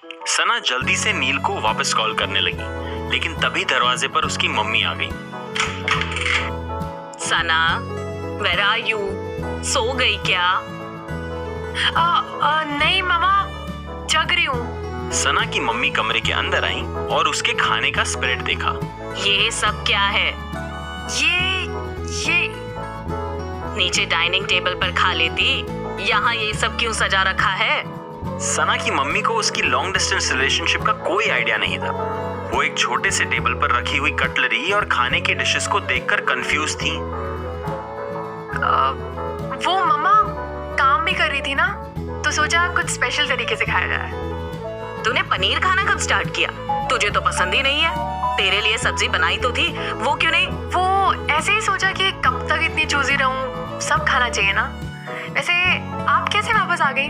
सना जल्दी से नील को वापस कॉल करने लगी, लेकिन तभी दरवाजे पर उसकी मम्मी आ गई। सना, where are you? सो गई क्या? नहीं मामा, जग रही हूँ। सना की मम्मी कमरे के अंदर आई और उसके खाने का स्प्रेड देखा। ये सब क्या है? ये नीचे डाइनिंग टेबल पर खा लेती, यहाँ ये सब क्यों सजा रखा है? सना की मम्मी को उसकी लॉन्ग डिस्टेंस रिलेशनशिप का कोई आइडिया नहीं था। वो एक छोटे से टेबल पर रखी हुई कटलरी और खाने के डिशेस को देखकर कंफ्यूज थी। वो मम्मा काम भी कर रही थी ना, तो सोचा कुछ स्पेशल तरीके से खाया जाए। तूने पनीर खाना कब स्टार्ट किया? तुझे तो पसंद ही नहीं है। तेरे लिए सब्जी बनाई तो थी, वो क्यों नहीं? वो ऐसे ही सोचा कि कब तक इतनी चूजी रहूं, सब खाना चाहिए ना। वैसे आप कैसे वापस आ गई?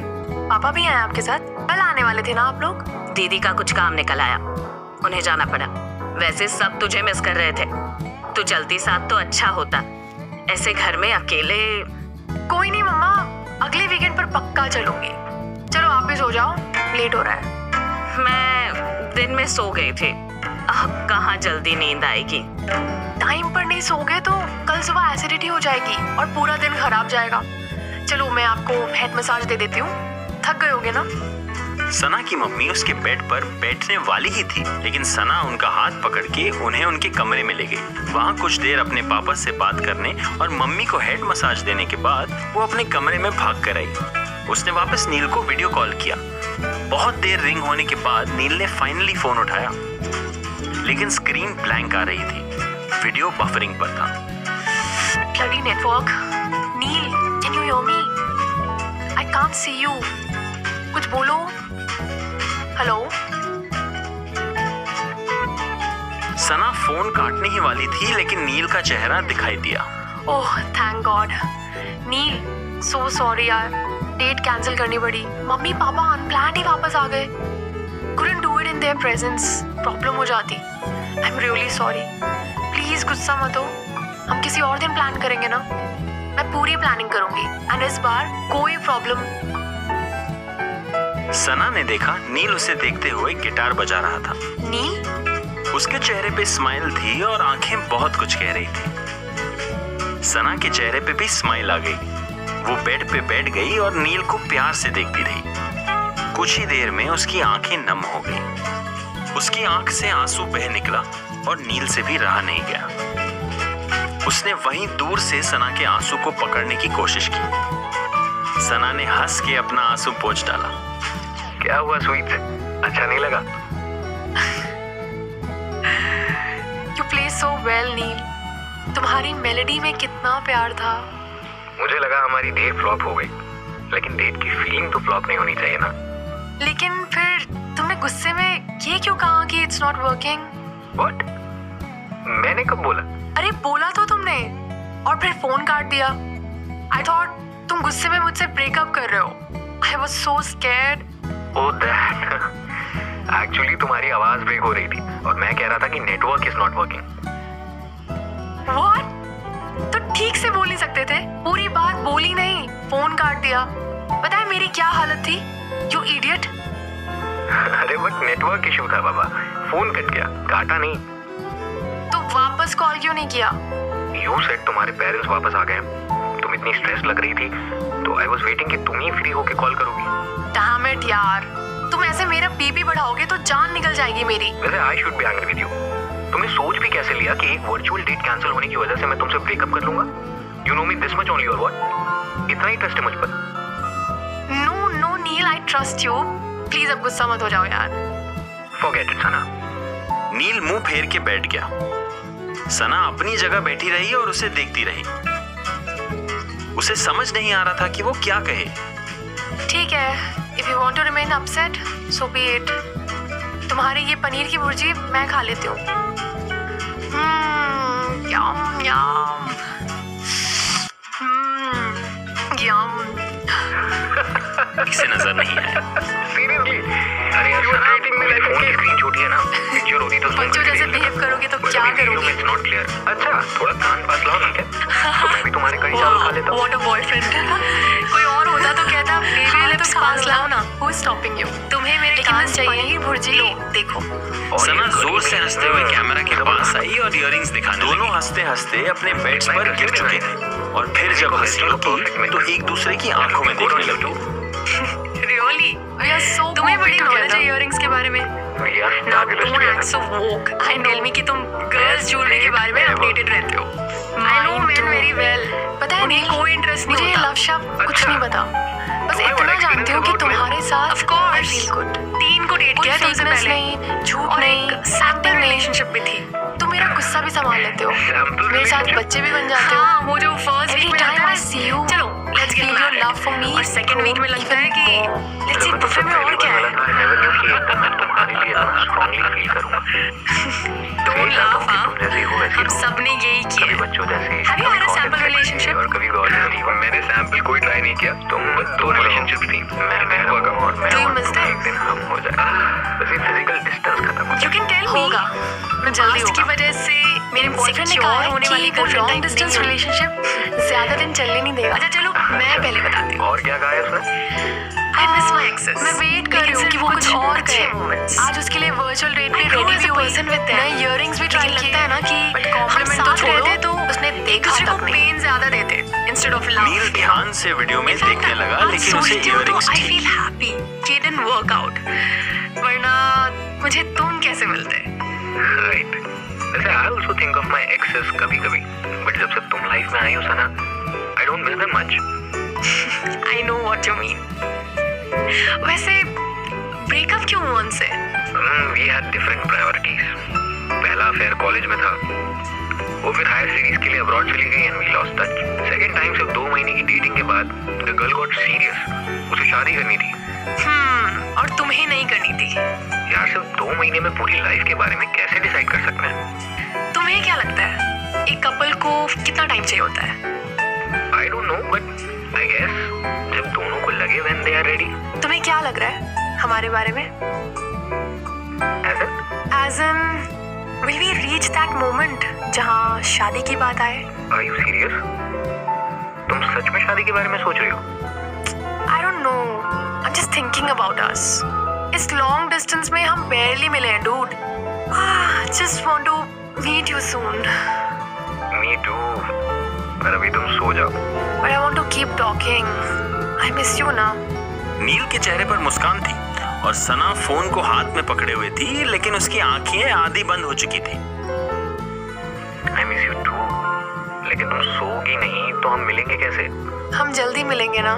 पापा भी आए आपके साथ? कल आने वाले थे ना आप लोग? दीदी का कुछ काम निकल आया, उन्हें जाना पड़ा। वैसे सब तुझे मिस कर रहे थे। तू चलती साथ तो अच्छा होता, ऐसे घर में अकेले। कोई नहीं मम्मा, अगले वीकेंड पर पक्का चलूंगी। चलो आप भी सो जाओ, लेट हो रहा है। मैं दिन में सो गई थी, अब कहाँ जल्दी नींद आएगी। टाइम पर नहीं सोगे तो कल सुबह एसिडिटी हो जाएगी और पूरा दिन खराब जाएगा। चलो मैं आपको हेड मसाज दे देती हूँ, थक गए होगे ना। सना की मम्मी उसके बेड पर बैठने वाली ही थी, लेकिन सना उनका हाथ पकड़ के उन्हें उनके कमरे में ले गई। वहाँ कुछ देर अपने पापा से बात करने और मम्मी को हेड मसाज देने के बाद वो अपने कमरे में भाग कर आई। उसने वापस नील को वीडियो कॉल किया। बहुत देर रिंग होने के बाद नील ने फाइनली फोन उठाया, लेकिन स्क्रीन ब्लैंक आ रही थी। वीडियो बफरिंग पर था। Bloody network. Nil, can you hear me? I can't see you. कुछ बोलो। हेलो। सना फोन काटने ही वाली थी, लेकिन नील का चेहरा दिखाई दिया। Oh thank God. Neel, so sorry यार, डेट कैंसिल करनी पड़ी। मम्मी पापा अनप्लान्ड ही वापस आ गए। couldn't do it in their presence, problem हो जाती। I'm really sorry. प्लीज गुस्सा मत हो, हम किसी और दिन प्लान करेंगे ना। मैं पूरी प्लानिंग करूंगी एंड इस बार कोई प्रॉब्लम। सना ने देखा नील उसे देखते हुए गिटार बजा रहा था। नील? उसके चेहरे पे स्माइल थी और आंखें बहुत कुछ कह रही थी। सना के चेहरे पे भी स्माइल आ गई। वो बेड पे बैठ गई और नील को प्यार से देखती रही। कुछ ही देर में उसकी आंखें नम हो गई। उसकी आंख से आंसू बह निकला और नील से भी रहा नहीं गया। उसने वहीं दूर से सना के आंसू को पकड़ने की कोशिश की। सना ने हंस के अपना आंसू पोंछ डाला। क्या हुआ स्वीट, अच्छा नहीं लगा? You play so well, नील। तुम्हारी मेलोडी में कितना प्यार था। मुझे लगा हमारी डेट फ्लॉप हो गई, लेकिन डेट की फीलिंग तो फ्लॉप नहीं होनी चाहिए ना। लेकिन फिर तुमने गुस्से में ये क्यों कहा कि इट्स नॉट वर्किंग? What? मैंने कब बोला? अरे बोला तो तुमने और फिर फोन काट दिया। I thought तुम गुस्से में मुझसे ब्रेकअप कर रहे हो। I was so scared. Oh that. Actually तुम्हारी आवाज ब्रेक हो रही थी और मैं कह रहा था कि network is not working. What? तो ठीक से बोल नहीं सकते थे? पूरी बात बोली नहीं, फोन काट दिया। पता है मेरी क्या हालत थी? You idiot. अरे बट नेटवर्क इशू था बाबा, फोन कट गया, काटा नहीं। तो वापस कॉल क्यों नहीं किया? You said तुम्हारे पेरेंट्स वापस आ गए, तुम इतनी स्ट्रेस लग रही थी, तो आई वाज वेटिंग कि तुम ही फ्री होके कॉल करोगी। Damn it यार, तुम ऐसे मेरा बीपी बढ़ाओगे तो जान निकल जाएगी मेरी। वैसे I should be angry with you. तुमने सोच भी कैसे लिया कि एक वर्चुअल डेट कैंसिल होने की वजह से मैं तुमसे ब्रेकअप कर लूंगा? You know me this much only और व्हाट? इतना ही ट्रस्ट है मुझ पर? No no Neel, I trust you. Please अब गुस्सा मत हो जाओ यार। फॉरगेट इट सना। नील मुंह फेर के बैठ गया। सना अपनी जगह बैठी रही और उसे देखती रही। उसे समझ नहीं आ रहा था कि वो क्या कहे। ठीक है, if you want to remain upset so be it. तुम्हारी ये पनीर की भुर्जी मैं खा लेती हूँ। यम यम यम। इसे नजर नहीं आया। सीरियसली? अरे यार सना, फोन की स्क्रीन छोटी है ना, पिक्चर होती तो बच्चों जैसे बिहेव करोगे तो क्या क्या करूंगी? It's not clear. अच्छा, थोड़ा कान पास लाओ ना क्या? तो मैं भी तुम्हारे कई चावल खा लेता हूँ। What a boyfriend. कोई और होता तो कहता मेरे लिप्स पास लाओ ना। Who is stopping you? तुम्हें मेरे कान चाहिए भुर्जी? देखो। सना जोर से हंसते हुए कैमरा के पास आई और इयररिंग्स दिखाने लगी। दोनों हंसते हंसते अपने बेड्स पर गिर चुके थे और फिर जब हंसी रुकी तो एक दूसरे की आंखों में देखने लगे। रियली वी आर सो तुम्हें बड़ी नॉलेज है इयररिंग्स के बारे में। Now don't act so woke and tell me कि तुम गर्ल्स ज्वेलरी के बारे में अपडेटेड रहते हो। I know man very well. पता है नहीं कोई इंटरेस्ट नहीं। मुझे लव शब्द कुछ नहीं पता। बस इतना जानती हूँ कि तुम्हारे साथ ऑफ कोर्स फील गुड। 3 को डेट किया तुमसे पहले नहीं, झूठ नहीं, सैम्पल रिलेशनशिप में थी। तुम मेरा गुस्सा भी संभाल लेते हो, मेरे साथ बच्चे भी बन जाते हो। हाँ, वो जो फर्स्ट वीक में आता है सी यू। चलो let's get your love for me. और सेकंड वीक में लगता है कि लेट्स सी बुफे में और क्या है। तुम्हारे लिए स्ट्रांगली फील करूंगा। Don't laugh. हम सब ने यही किया। बच्चों जैसे have you had a sample relationship? और कभी मैंने सैंपल कोई ट्राई नहीं किया। तुम 2 रिलेशनशिप थी, मैं हुआ कम और मैं Do you miss them? एक दिन हम हो जाए। बस ये फिजिकल डिस्टेंस खत्म हो You can tell me होगा। मैं जल्दी होगा। की वजह से मेरे बॉयफ्रेंड ने कहा होने वाली लॉन्ग डिस्टेंस रिलेशनशिप ज्यादा दिन चलने नहीं देगा। अच्छा चलो मैं पहले बताती हूँ। और क्या कहा है उसने? I miss my exes. मैं वेट कर रही हूँ कि वो कुछ और कहे। आज उसके लिए वर्चुअल डेट पे रेडी भी हुई। मैं इयररिंग्स भी ट्राई किया है ना कि कॉम्प्लीमेंट तो छोड़ो। तो उसने देखा तक नहीं। पेन ज्यादा देते इंस्टेड ऑफ लव। नील ध्यान से वीडियो में देखने लगा लेकिन उसे इयररिंग्स I feel happy कि it didn't work out। वरना मुझे तुम कैसे मिलते? राइट। वैसे I also think of my exes कभी-कभी, बट जब से तुम लाइफ में आई हो सना, I don't miss them much. I know what you mean. वैसे ब्रेकअप क्यों हुआ उनसे? We had different priorities. पहला अफेयर कॉलेज में था, वो फिर हायर स्टडीज के लिए अब्रॉड चली गई and we lost touch. Second time सिर्फ 2 महीने की डेटिंग के बाद the girl got serious. उसे शादी करनी थी। और तुम्हें नहीं करनी थी? यार सिर्फ 2 महीने में पूरी लाइफ के बारे में कैसे डिसाइड कर सकते हैं? तुम्हें क्या लगता है एक कपल को कितना टाइम चाहिए होता है? I don't know, but I guess जब दोनों को लगे when they are ready. तुम्हें क्या लग रहा है हमारे बारे में? As in, will we reach that moment जहाँ शादी की बात आए? Are you serious? तुम सच में शादी के बारे में सोच रही हो? I don't know. I'm just thinking about us. इस long distance में हम barely मिले हैं, dude. Just want to meet you soon. Me too. पर अभी तुम सो जाओ। But I want to keep talking. I miss you ना। नील के चेहरे पर मुस्कान थी और सना फोन को हाथ में पकड़े हुए थी लेकिन उसकी आंखें आधी बंद हो चुकी थी। I miss you too. लेकिन तुम सोगी नहीं तो हम मिलेंगे कैसे? हम जल्दी मिलेंगे ना।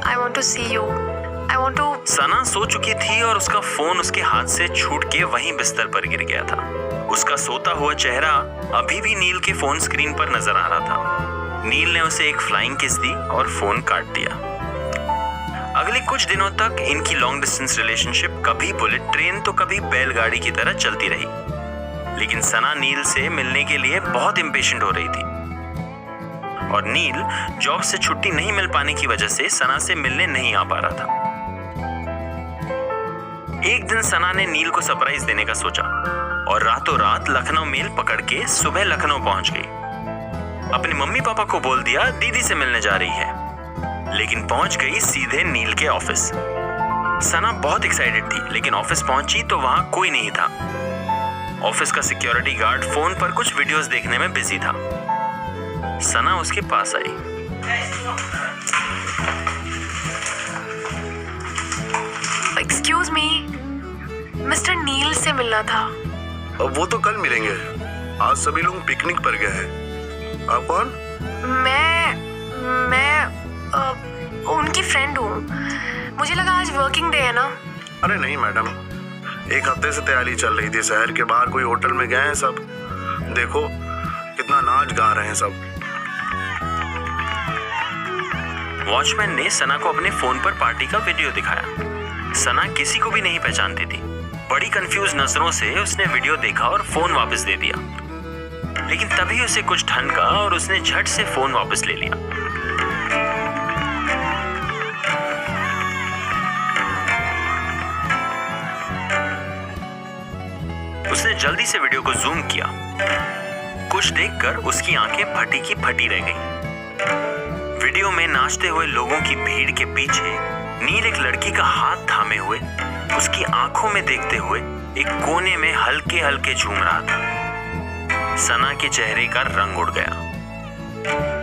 I want to see you. I want to. सना सो चुकी थी और उसका फोन उसके हाथ से छूट के वहीं बिस्तर पर गिर गया था। उसका सोता हुआ चेहरा अभी भी नील के फोन स्क्रीन पर नजर आ रहा था। नील ने उसे एक फ्लाइंग किस दी और फोन काट दिया। अगले कुछ दिनों तक इनकी लॉन्ग डिस्टेंस रिलेशनशिप कभी बुलेट ट्रेन तो कभी बैलगाड़ी की तरह चलती रही, लेकिन सना नील से मिलने के लिए बहुत इम्पेशेंट हो रही थी और नील जॉब से छुट्टी नहीं मिल पाने की वजह से सना से मिलने नहीं आ पा रहा था। एक दिन सना ने नील को सरप्राइज देने का सोचा और रातों रात लखनऊ मेल पकड़ के सुबह लखनऊ पहुंच गई। अपने मम्मी पापा को बोल दिया दीदी से मिलने जा रही है, लेकिन पहुंच गई सीधे नील के ऑफिस। सना बहुत एक्साइटेड थी लेकिन ऑफिस पहुंची तो वहां कोई नहीं था। ऑफिस का सिक्योरिटी गार्ड फोन पर कुछ वीडियोस देखने में बिजी था। सना उसके पास आई। एक्सक्यूज मी, मिस्टर नील से मिलना था। वो तो कल मिलेंगे, आज सभी लोग पिकनिक पर गए हैं। आप कौन? मैं उनकी फ्रेंड हूँ। मुझे लगा आज वर्किंग डे है ना। अरे नहीं मैडम, एक हफ्ते से तैयारी चल रही थी। शहर के बाहर कोई होटल में गए हैं सब। देखो कितना नाच गा रहे हैं सब। वॉचमैन ने सना को अपने फोन पर पार्टी का वीडियो दिखाया। सना किसी को भी नहीं पहचानती थी। बड़ी कंफ्यूज नजरों से उसने वीडियो देखा और फोन वापस दे दिया, लेकिन तभी उसे कुछ ठनका और उसने झट से फोन वापस ले लिया। उसने जल्दी से वीडियो को जूम किया। कुछ देखकर उसकी आंखें फटी की फटी रह गईं। वीडियो में नाचते हुए लोगों की भीड़ के पीछे नील एक लड़की का हाथ थामे हुए उसकी आंखों में देखते हुए एक कोने में हल्के हल्के झूम रहा था। सना के चेहरे का रंग उड़ गया।